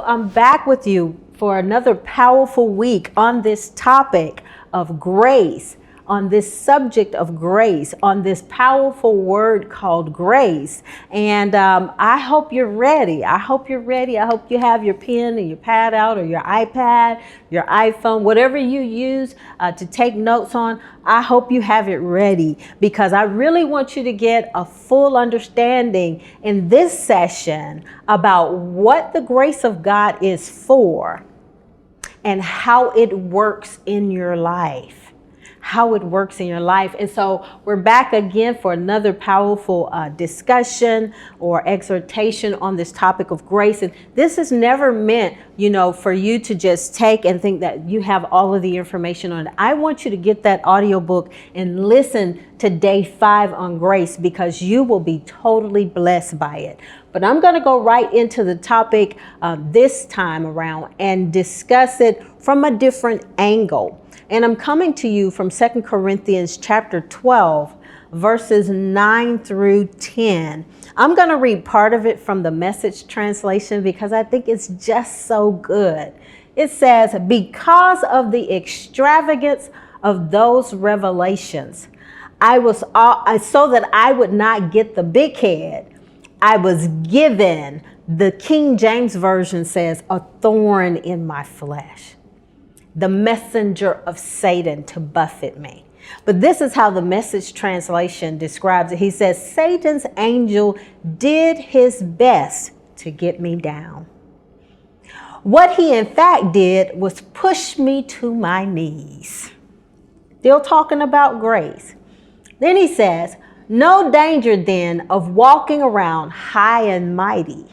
I'm back with you for another powerful week on this topic of grace, on this subject of grace, on this powerful word called grace. And I hope you're ready. I hope you're ready. I hope you have your pen and your pad out, or your iPad, your iPhone, whatever you use to take notes on. I hope you have it ready, because I really want you to get a full understanding in this session about what the grace of God is for and how it works in your life. How it works in your life. And so we're back again for another powerful discussion or exhortation on this topic of grace. And this is never meant, for you to just take and think that you have all of the information on it. I want you to get that audiobook and listen to day 5 on grace, because you will be totally blessed by it. But I'm going to go right into the topic this time around and discuss it from a different angle. And I'm coming to you from 2 Corinthians chapter 12, verses 9 through 10. I'm going to read part of it from the Message translation because I think it's just so good. It says, "Because of the extravagance of those revelations, so that I would not get the big head, I was given," the King James Version says, "a thorn in my flesh, the messenger of Satan to buffet me." But this is how the Message translation describes it. He says, "Satan's angel did his best to get me down. What he in fact did was push me to my knees." Still talking about grace. Then he says, "No danger then of walking around high and mighty.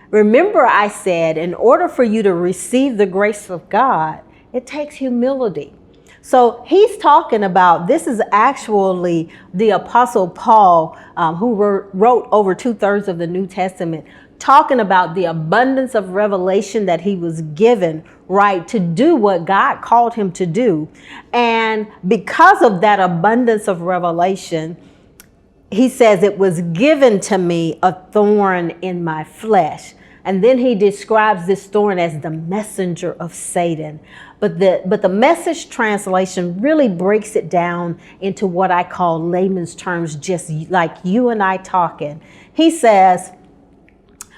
Remember, I said, in order for you to receive the grace of God, it takes humility." So he's talking about, this is actually the Apostle Paul, who wrote over 2/3 of the New Testament, talking about the abundance of revelation that he was given, right, to do what God called him to do. And because of that abundance of revelation, he says, "It was given to me a thorn in my flesh." And then he describes this thorn as the messenger of Satan. But the Message translation really breaks it down into what I call layman's terms, just like you and I talking. He says,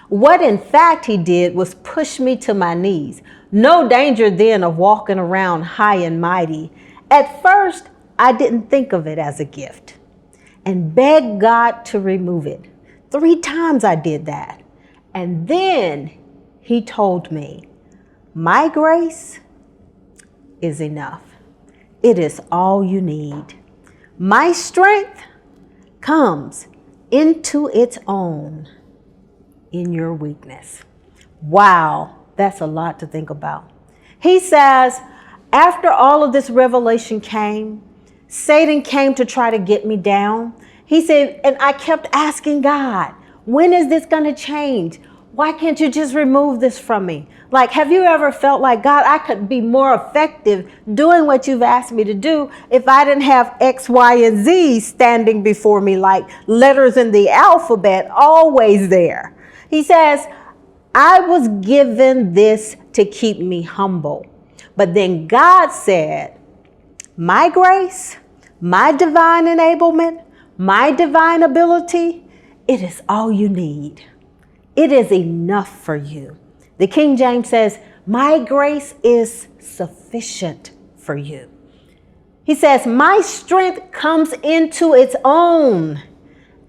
"What in fact he did was push me to my knees. No danger then of walking around high and mighty. At first, I didn't think of it as a gift and begged God to remove it. 3 times I did that. And then he told me, 'My grace is enough. It is all you need. My strength comes into its own in your weakness.'" Wow, that's a lot to think about. He says, after all of this revelation came, Satan came to try to get me down. He said, and I kept asking God, "When is this going to change? Why can't you just remove this from me?" Like, have you ever felt like, "God, I could be more effective doing what you've asked me to do if I didn't have X, Y, and Z standing before me, like letters in the alphabet always there?" He says, "I was given this to keep me humble. But then God said, my grace, my divine enablement, my divine ability, it is all you need. It is enough for you." The King James says, "My grace is sufficient for you." He says, "My strength comes into its own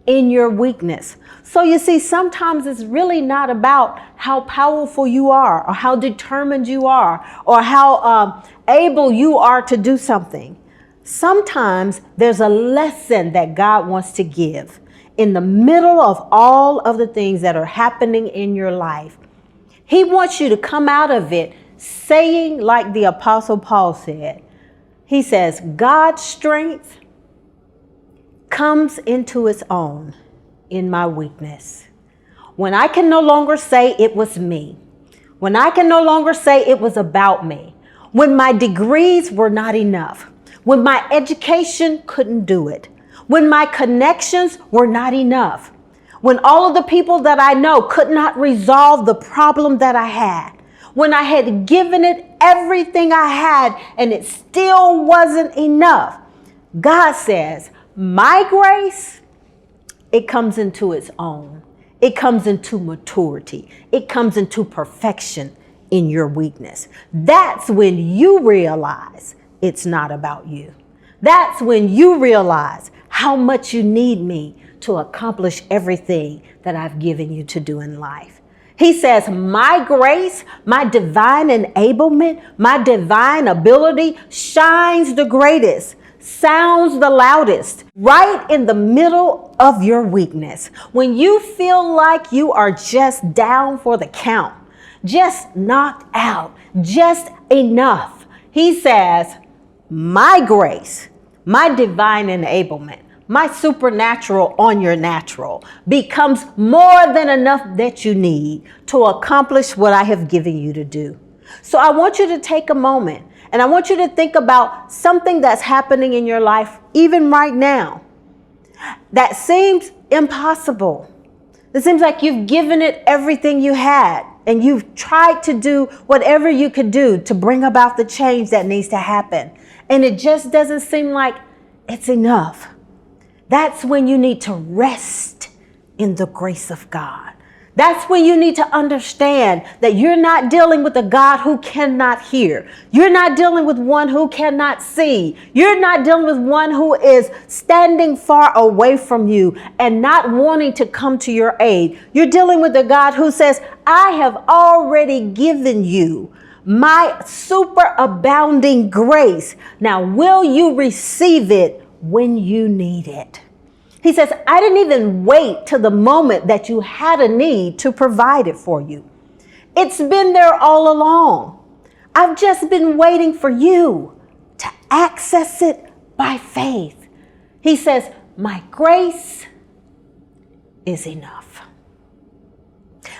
in your weakness." So you see, sometimes it's really not about how powerful you are, or how determined you are, or how able you are to do something. Sometimes there's a lesson that God wants to give in the middle of all of the things that are happening in your life. He wants you to come out of it saying, like the Apostle Paul said, he says, "God's strength comes into its own in my weakness." When I can no longer say it was me, when I can no longer say it was about me, when my degrees were not enough, when my education couldn't do it, when my connections were not enough, when all of the people that I know could not resolve the problem that I had, when I had given it everything I had and it still wasn't enough, God says, my grace, it comes into its own. It comes into maturity. It comes into perfection in your weakness. That's when you realize it's not about you. That's when you realize how much you need me to accomplish everything that I've given you to do in life. He says, my grace, my divine enablement, my divine ability shines the greatest, sounds the loudest, right in the middle of your weakness. When you feel like you are just down for the count, just knocked out, just enough. He says, my grace, my divine enablement, my supernatural on your natural becomes more than enough that you need to accomplish what I have given you to do. So I want you to take a moment and I want you to think about something that's happening in your life, even right now, that seems impossible. It seems like you've given it everything you had and you've tried to do whatever you could do to bring about the change that needs to happen. And it just doesn't seem like it's enough. That's when you need to rest in the grace of God. That's when you need to understand that you're not dealing with a God who cannot hear. You're not dealing with one who cannot see. You're not dealing with one who is standing far away from you and not wanting to come to your aid. You're dealing with a God who says, I have already given you my superabounding grace. Now, will you receive it when you need it? He says, I didn't even wait till the moment that you had a need to provide it for you. It's been there all along. I've just been waiting for you to access it by faith. He says, my grace is enough.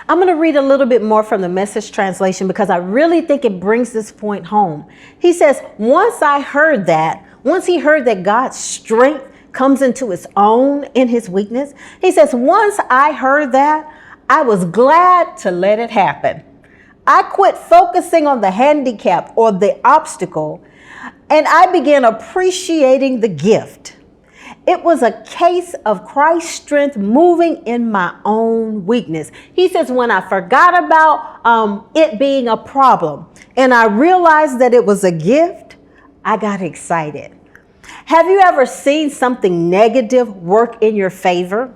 I'm going to read a little bit more from the Message translation because I really think it brings this point home. He says, once he heard that God's strength comes into its own in his weakness. He says, once I heard that, I was glad to let it happen. I quit focusing on the handicap or the obstacle, and I began appreciating the gift. It was a case of Christ's strength moving in my own weakness. He says, when I forgot about it being a problem and I realized that it was a gift, I got excited. Have you ever seen something negative work in your favor?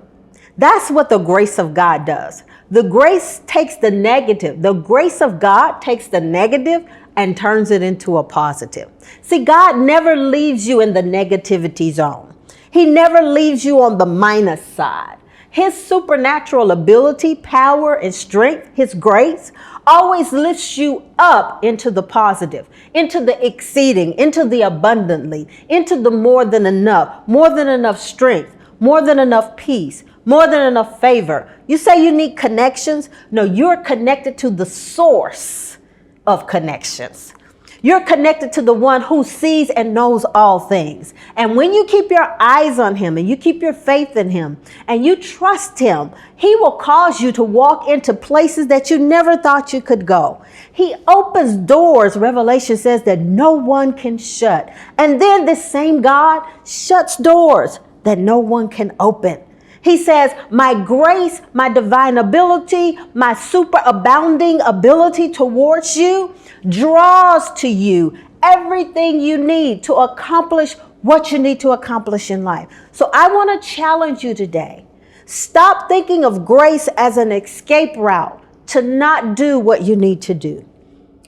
That's what the grace of God does. The grace takes the negative. The grace of God takes the negative and turns it into a positive. See, God never leaves you in the negativity zone. He never leaves you on the minus side. His supernatural ability, power, and strength, his grace, always lifts you up into the positive, into the exceeding, into the abundantly, into the more than enough strength, more than enough peace, more than enough favor. You say you need connections? No, you're connected to the source of connections. You're connected to the one who sees and knows all things. And when you keep your eyes on him and you keep your faith in him and you trust him, he will cause you to walk into places that you never thought you could go. He opens doors, Revelation says, that no one can shut. And then this same God shuts doors that no one can open. He says, my grace, my divine ability, my superabounding ability towards you draws to you everything you need to accomplish what you need to accomplish in life. So I want to challenge you today. Stop thinking of grace as an escape route to not do what you need to do.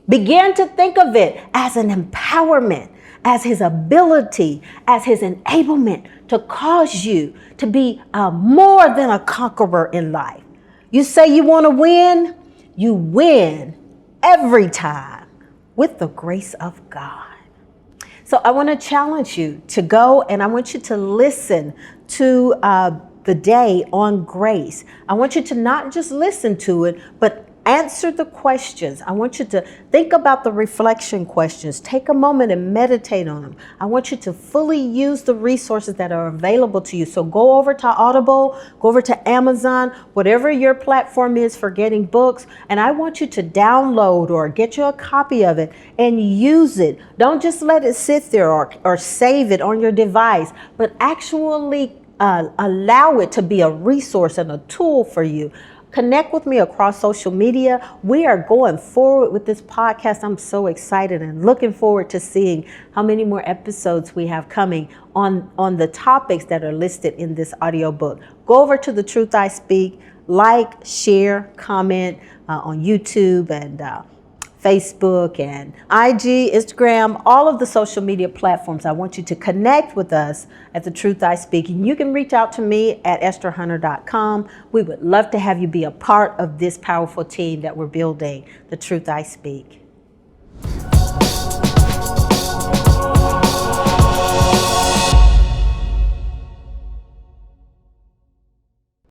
Begin to think of it as an empowerment, as his ability, as his enablement to cause you to be more than a conqueror in life. You say you want to win, you win every time with the grace of God. So I want to challenge you to go and I want you to listen to the day on grace. I want you to not just listen to it, but Answer the questions. I want you to think about the reflection questions. Take a moment and meditate on them. I want you to fully use the resources that are available to you. So go over to Audible, go over to Amazon, whatever your platform is for getting books, and I want you to download or get you a copy of it and use it. Don't just let it sit there or save it on your device, but actually allow it to be a resource and a tool for you. Connect with me across social media. We are going forward with this podcast. I'm so excited and looking forward to seeing how many more episodes we have coming on the topics that are listed in this audiobook. Go over to The Truth I Speak, like, share, comment on YouTube and Facebook and IG, Instagram, all of the social media platforms. I want you to connect with us at The Truth I Speak. And you can reach out to me at estherhunter.com. We would love to have you be a part of this powerful team that we're building, The Truth I Speak.